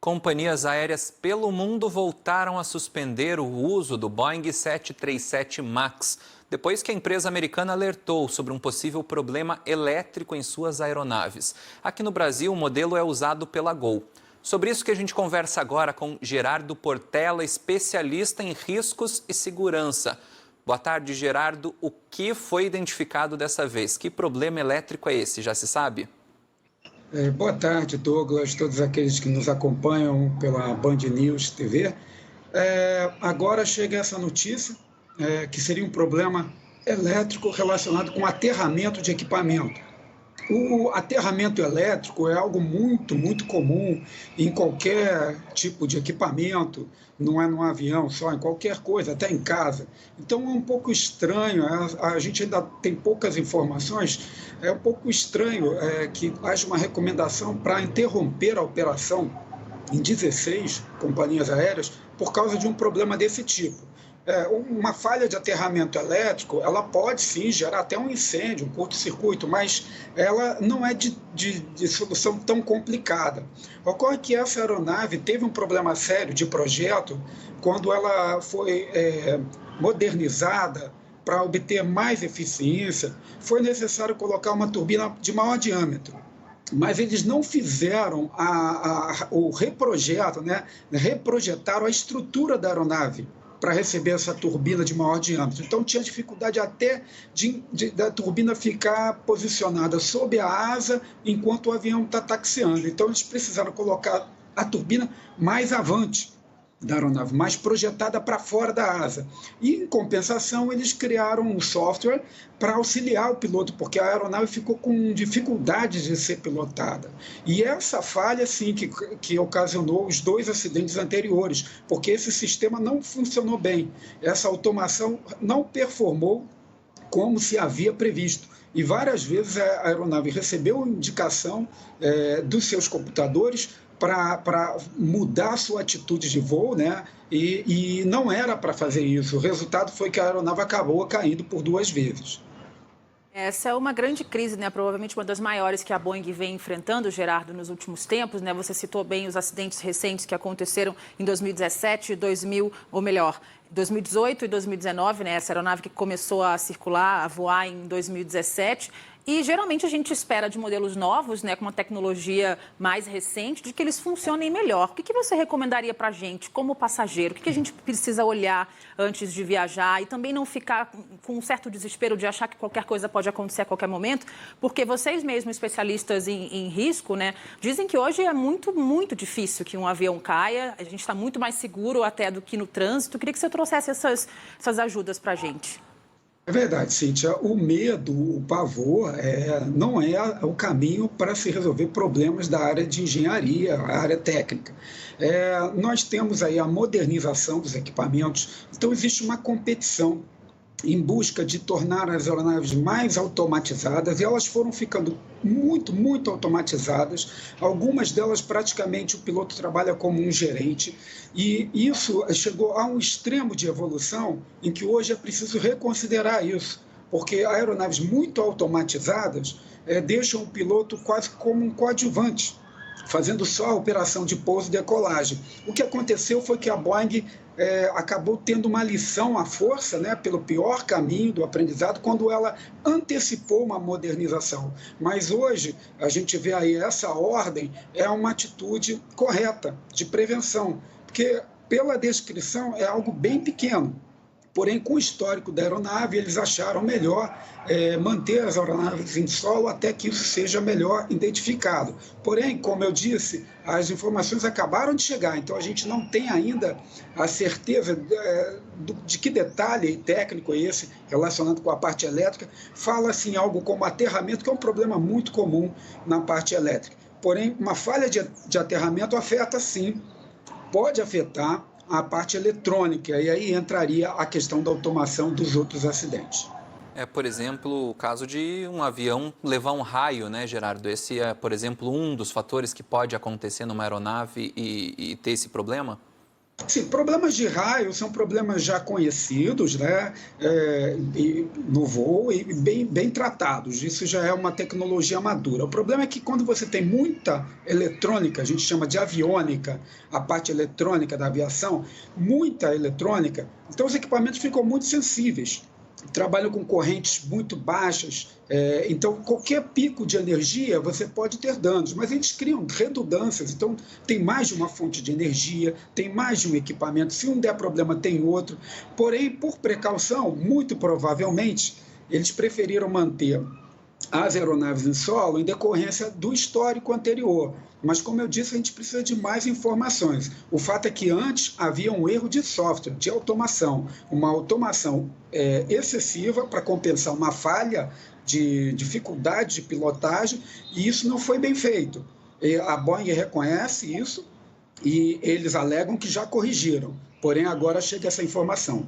Companhias aéreas pelo mundo voltaram a suspender o uso do Boeing 737 MAX, depois que a empresa americana alertou sobre um possível problema elétrico em suas aeronaves. Aqui no Brasil, o modelo é usado pela Gol. Sobre isso que a gente conversa agora com Gerardo Portela, especialista em riscos e segurança. Boa tarde, Gerardo. O que foi identificado dessa vez? Que problema elétrico é esse? Já se sabe? Boa tarde, Douglas, todos aqueles que nos acompanham pela Band News TV. Agora chega essa notícia, que seria um problema elétrico relacionado com aterramento de equipamento. O aterramento elétrico é algo muito, muito comum em qualquer tipo de equipamento, não é num avião só, em qualquer coisa, até em casa. Então é um pouco estranho, a gente ainda tem poucas informações, é um pouco estranho que haja uma recomendação para interromper a operação em 16 companhias aéreas por causa de um problema desse tipo. Uma falha de aterramento elétrico, ela pode sim gerar até um incêndio, um curto-circuito, mas ela não é de solução tão complicada. Ocorre que essa aeronave teve um problema sério de projeto quando ela foi modernizada para obter mais eficiência, foi necessário colocar uma turbina de maior diâmetro. Mas eles não fizeram o reprojeto, né? Reprojetaram a estrutura da aeronave para receber essa turbina de maior diâmetro. Então, tinha dificuldade até da turbina ficar posicionada sob a asa enquanto o avião está taxiando. Então, eles precisaram colocar a turbina mais avante da aeronave, mais projetada para fora da asa. E, em compensação, eles criaram um software para auxiliar o piloto, porque a aeronave ficou com dificuldades de ser pilotada. E essa falha, sim, que ocasionou os dois acidentes anteriores, porque esse sistema não funcionou bem. Essa automação não performou como se havia previsto. E várias vezes a aeronave recebeu indicação dos seus computadores para mudar sua atitude de voo, né? E não era para fazer isso. O resultado foi que a aeronave acabou caindo por 2 vezes. Essa é uma grande crise, né? Provavelmente uma das maiores que a Boeing vem enfrentando, Gerardo, nos últimos tempos, né? Você citou bem os acidentes recentes que aconteceram em 2017, 2018 e 2019, né? Essa aeronave que começou a circular, a voar em 2017. E geralmente a gente espera de modelos novos, né, com uma tecnologia mais recente, de que eles funcionem melhor. O que você recomendaria para a gente, como passageiro? O que a gente precisa olhar antes de viajar e também não ficar com um certo desespero de achar que qualquer coisa pode acontecer a qualquer momento? Porque vocês mesmos, especialistas em risco, né, dizem que hoje é muito, muito difícil que um avião caia. A gente está muito mais seguro até do que no trânsito. Eu queria que você trouxesse essas ajudas para a gente. É verdade, Cíntia. O medo, o pavor, não é o caminho para se resolver problemas da área de engenharia, a área técnica. Nós temos aí a modernização dos equipamentos, então existe uma competição em busca de tornar as aeronaves mais automatizadas, e elas foram ficando muito, muito automatizadas. Algumas delas, praticamente, o piloto trabalha como um gerente, e isso chegou a um extremo de evolução em que hoje é preciso reconsiderar isso, porque aeronaves muito automatizadas deixam o piloto quase como um coadjuvante, fazendo só a operação de pouso e decolagem. O que aconteceu foi que a Boeing acabou tendo uma lição à força, né, pelo pior caminho do aprendizado, quando ela antecipou uma modernização. Mas hoje a gente vê aí essa ordem é uma atitude correta de prevenção, porque pela descrição é algo bem pequeno. Porém, com o histórico da aeronave, eles acharam melhor manter as aeronaves em solo até que isso seja melhor identificado. Porém, como eu disse, as informações acabaram de chegar, então a gente não tem ainda a certeza de que detalhe técnico é esse relacionado com a parte elétrica. Fala-se em algo como aterramento, que é um problema muito comum na parte elétrica. Porém, uma falha de aterramento afeta sim, pode afetar a parte eletrônica, e aí entraria a questão da automação dos outros acidentes. Por exemplo, o caso de um avião levar um raio, né, Gerardo? Esse é, por exemplo, um dos fatores que pode acontecer numa aeronave e ter esse problema? Sim, problemas de raio são problemas já conhecidos, né? No voo e bem tratados. Isso já é uma tecnologia madura. O problema é que quando você tem muita eletrônica, a gente chama de aviônica, a parte eletrônica da aviação, muita eletrônica, então os equipamentos ficam muito sensíveis, trabalham com correntes muito baixas, então qualquer pico de energia você pode ter danos, mas eles criam redundâncias, então tem mais de uma fonte de energia, tem mais de um equipamento, se um der problema tem outro, porém, por precaução, muito provavelmente, eles preferiram manter as aeronaves em solo em decorrência do histórico anterior. Mas, como eu disse, a gente precisa de mais informações. O fato é que antes havia um erro de software, de automação, uma automação excessiva para compensar uma falha de dificuldade de pilotagem, e isso não foi bem feito. E a Boeing reconhece isso e eles alegam que já corrigiram, porém agora chega essa informação.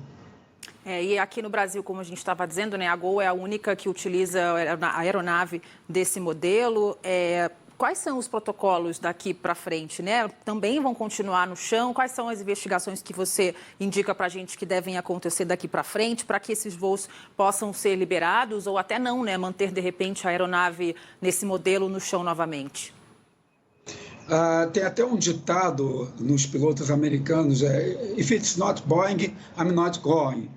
E aqui no Brasil, como a gente estava dizendo, né, a Gol é a única que utiliza a aeronave desse modelo. Quais são os protocolos daqui para frente, né? Também vão continuar no chão? Quais são as investigações que você indica para a gente que devem acontecer daqui para frente para que esses voos possam ser liberados ou até não, né? Manter, de repente, a aeronave nesse modelo no chão novamente? Tem até um ditado nos pilotos americanos, if it's not Boeing, I'm not going.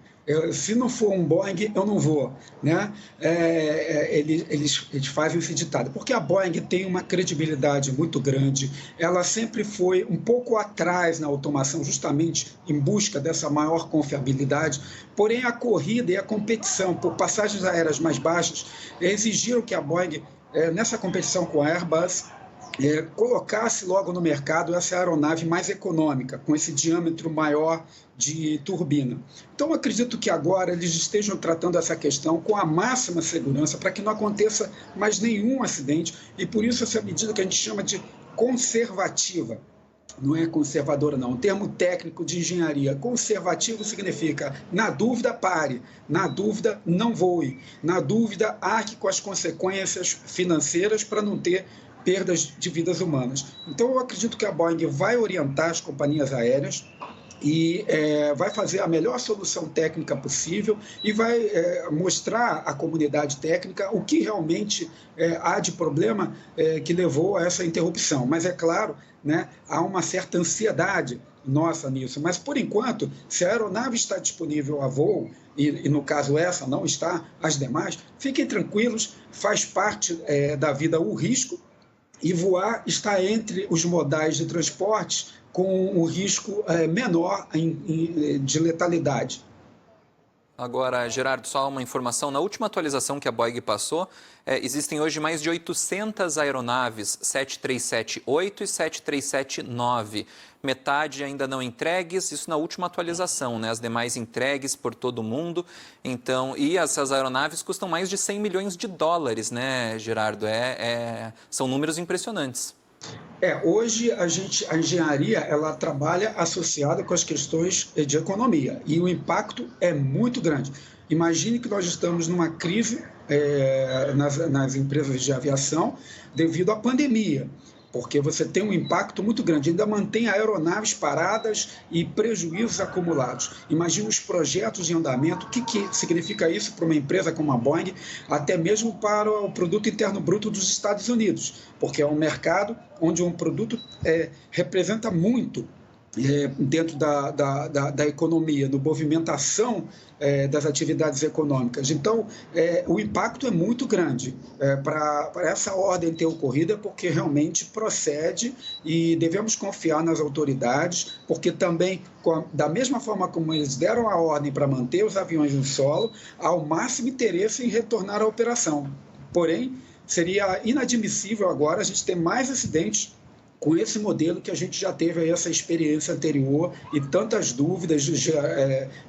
Se não for um Boeing, eu não vou, né? Eles fazem esse ditado, porque a Boeing tem uma credibilidade muito grande, ela sempre foi um pouco atrás na automação, justamente em busca dessa maior confiabilidade, porém a corrida e a competição por passagens aéreas mais baixas exigiram que a Boeing, nessa competição com a Airbus, colocasse logo no mercado essa aeronave mais econômica, com esse diâmetro maior de turbina. Então, acredito que agora eles estejam tratando essa questão com a máxima segurança para que não aconteça mais nenhum acidente, e por isso essa medida que a gente chama de conservativa. Não é conservadora, não. Um termo técnico de engenharia. Conservativo significa, na dúvida, pare. Na dúvida, não voe. Na dúvida, arque com as consequências financeiras para não ter perdas de vidas humanas. Então, eu acredito que a Boeing vai orientar as companhias aéreas e vai fazer a melhor solução técnica possível e vai mostrar à comunidade técnica o que realmente há de problema que levou a essa interrupção. Mas, é claro, né, há uma certa ansiedade nossa nisso. Mas, por enquanto, se a aeronave está disponível a voo, e no caso essa não está, as demais, fiquem tranquilos, faz parte da vida o risco, e voar está entre os modais de transporte com um risco menor de letalidade. Agora, Gerardo, só uma informação. Na última atualização que a Boeing passou, existem hoje mais de 800 aeronaves 737-8 e 737-9. Metade ainda não entregues, isso na última atualização, né? As demais entregues por todo o mundo. Então, e essas aeronaves custam mais de 100 milhões de dólares, né, Gerardo? São números impressionantes. Hoje a engenharia ela trabalha associada com as questões de economia e o impacto é muito grande. Imagine que nós estamos numa crise nas empresas de aviação devido à pandemia, porque você tem um impacto muito grande, ainda mantém aeronaves paradas e prejuízos acumulados. Imagine os projetos em andamento, o que significa isso para uma empresa como a Boeing, até mesmo para o produto interno bruto dos Estados Unidos, porque é um mercado onde um produto representa muito dentro da economia, da movimentação das atividades econômicas. Então, o impacto é muito grande para essa ordem ter ocorrido, porque realmente procede e devemos confiar nas autoridades, porque também, da mesma forma como eles deram a ordem para manter os aviões no solo, há o máximo interesse em retornar à operação. Porém, seria inadmissível agora a gente ter mais acidentes com esse modelo que a gente já teve aí essa experiência anterior e tantas dúvidas já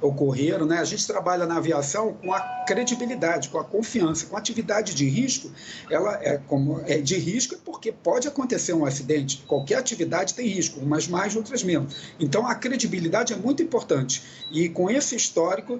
ocorreram, né? A gente trabalha na aviação com a credibilidade, com a confiança, com a atividade de risco. Ela é de risco porque pode acontecer um acidente. Qualquer atividade tem risco, umas mais, outras menos. Então, a credibilidade é muito importante. E com esse histórico,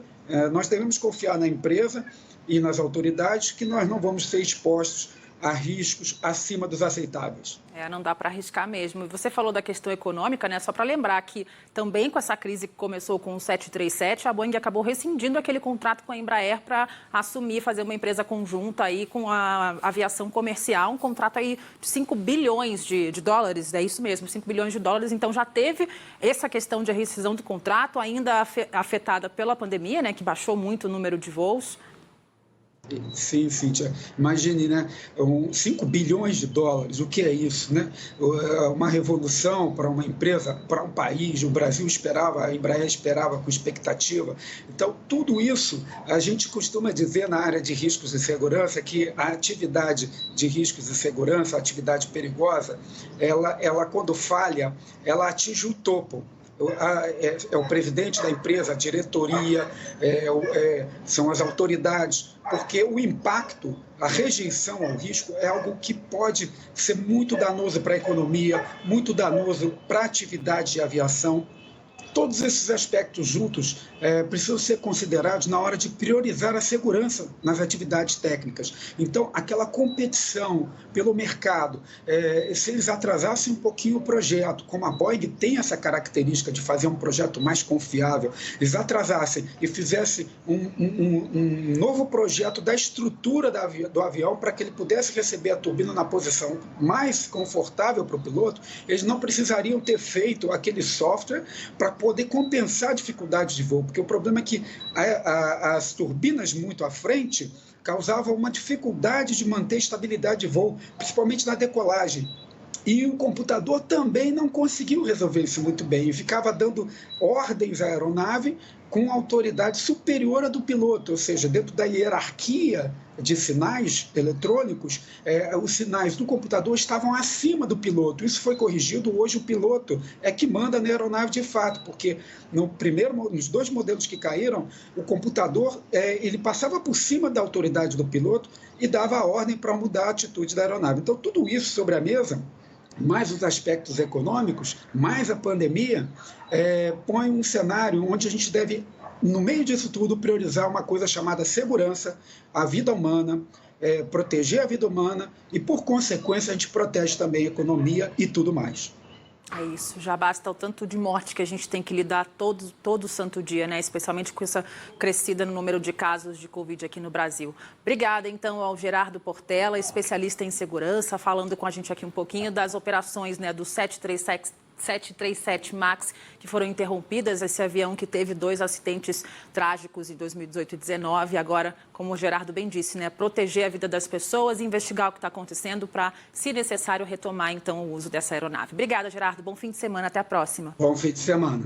nós devemos confiar na empresa e nas autoridades que nós não vamos ser expostos a riscos acima dos aceitáveis. Não dá para arriscar mesmo. E você falou da questão econômica, né? Só para lembrar que também com essa crise que começou com o 737, a Boeing acabou rescindindo aquele contrato com a Embraer para assumir, fazer uma empresa conjunta aí com a aviação comercial, um contrato aí de 5 bilhões de dólares, é isso mesmo, 5 bilhões de dólares. Então já teve essa questão de rescisão do contrato, ainda afetada pela pandemia, né? Que baixou muito o número de voos. Sim, Cíntia. Imagine, né? 5 bilhões de dólares, o que é isso, né? Uma revolução para uma empresa, para um país, o Brasil esperava, a Embraer esperava com expectativa. Então, tudo isso, a gente costuma dizer na área de riscos e segurança que a atividade de riscos e segurança, a atividade perigosa, ela quando falha, ela atinge o topo. É o presidente da empresa, a diretoria, são as autoridades, porque o impacto, a rejeição ao risco é algo que pode ser muito danoso para a economia, muito danoso para a atividade de aviação. Todos esses aspectos juntos precisam ser considerados na hora de priorizar a segurança nas atividades técnicas. Então, aquela competição pelo mercado, se eles atrasassem um pouquinho o projeto, como a Boeing tem essa característica de fazer um projeto mais confiável, eles atrasassem e fizessem um novo projeto da estrutura do avião para que ele pudesse receber a turbina na posição mais confortável para o piloto, eles não precisariam ter feito aquele software para poder compensar a dificuldade de voo, porque o problema é que as turbinas muito à frente causavam uma dificuldade de manter estabilidade de voo, principalmente na decolagem. E o computador também não conseguiu resolver isso muito bem, e ficava dando ordens à aeronave com autoridade superior à do piloto, ou seja, dentro da hierarquia de sinais eletrônicos, os sinais do computador estavam acima do piloto. Isso foi corrigido, hoje o piloto é que manda na aeronave de fato, porque nos 2 modelos que caíram, o computador ele passava por cima da autoridade do piloto e dava a ordem para mudar a atitude da aeronave. Então, tudo isso sobre a mesa, mais os aspectos econômicos, mais a pandemia, põe um cenário onde a gente deve, no meio disso tudo, priorizar uma coisa chamada segurança, a vida humana, proteger a vida humana e, por consequência, a gente protege também a economia e tudo mais. É isso, já basta o tanto de morte que a gente tem que lidar todo santo dia, né? Especialmente com essa crescida no número de casos de Covid aqui no Brasil. Obrigada, então, ao Gerardo Portela, especialista em segurança, falando com a gente aqui um pouquinho das operações, né, do 737 MAX, que foram interrompidas, esse avião que teve 2 acidentes trágicos em 2018 e 2019. Agora, como o Gerardo bem disse, né, proteger a vida das pessoas e investigar o que está acontecendo para, se necessário, retomar, então, o uso dessa aeronave. Obrigada, Gerardo. Bom fim de semana. Até a próxima. Bom fim de semana.